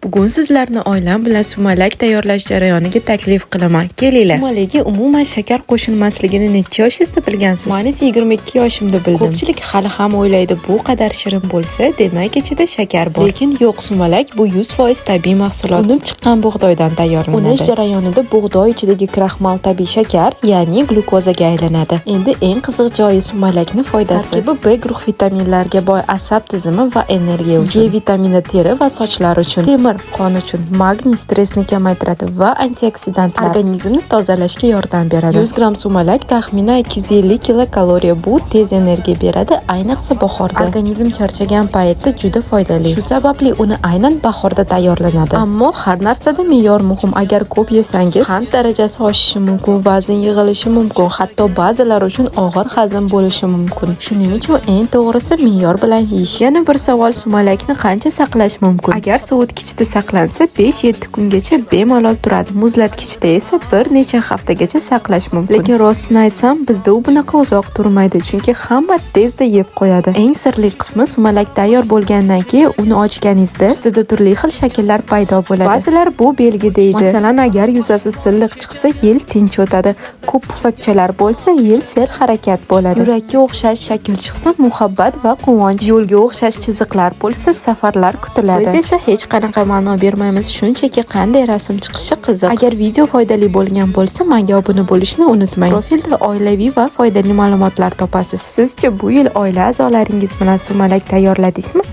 Bugun sizlarni oilam bilan sumalak tayyorlash jarayoniga taklif qilaman. Kelinglar. Sumalakga umuman shakar qo'shilmasligini necha yoshingizda bilgansiz? Men 22 yoshimda bildim. Ko'pchilik hali ham o'ylaydi, bu qadar shirin bo'lsa, demak ichida shakar bor. Lekin yo'q, sumalak bu 100% tabiiy mahsulot. Unib chiqqan bug'doydan tayyorlanadi. Unish jarayonida bug'doy ichidagi kraxmal tabiiy shakar, ya'ni glyukozaga aylanadi. Endi eng qiziq joyi sumalakni foydasi. Tarkibi B guruh vitaminlarga boy asab tizimi va energiya uchun. G vitamini teri va sochlar uchun. Temir qon uchun, magniy stressni kamaytiradi va antioksidantlar organizmni tozalashga yordam beradi. 100 gramm sumalak taxminan 250 kilokaloriya. Bu tez energiya beradi, ayniqsa bahorda. Organizm charchagan paytda juda foydali. Shu sababli uni aynan bahorda tayyorlanadi. Ammo har narsada me'yor muhim. Agar ko'p yesangiz, qand darajasi oshishi mumkin, vazn yig'ilishi mumkin, hatto ba'zilar uchun og'ir hazm bo'lishi mumkin. Shuning uchun eng to'g'risi me'yor bilan yeyish. Yana bir savol, sumalakni qancha saqlash mumkin? Agar sovutgichda saqlansa 5-7 kungacha bemalol turadi. Muzlatgichda esa bir necha haftagacha saqlash mumkin. Lekin rostini aytsam, bizda u bunaqa uzoq turmaydi, chunki hamma tezda yeb qo'yadi. Eng sirli qismi, sumalak tayyor bo'lgandan keyin uni ochganingizda ustida turli xil shakllar paydo bo'ladi. Ba'zilar bu belgi deydi. Masalan, agar yuzasi silliq chiqsa, yil tinch o'tadi. Ko'p pufakchalar bo'lsa, yil sel harakat bo'ladi. Yurakka o'xshash shakl chiqsa, muhabbat va quvonch. Yo'lga o'xshash chiziqlar bo'lsa, safarlar kutiladi. Biz esa hech qanaqa ma'no bermaymiz, shunchaki qanday rasm chiqishi qiziq. Agar video foydali bo'lgan bo'lsa, menga obuna bo'lishni unutmang. Profilda oilaviy va foydali ma'lumotlar topasiz. Sizcha bu yil oila a'zolaringiz bilan sumalak tayyorladingizmi?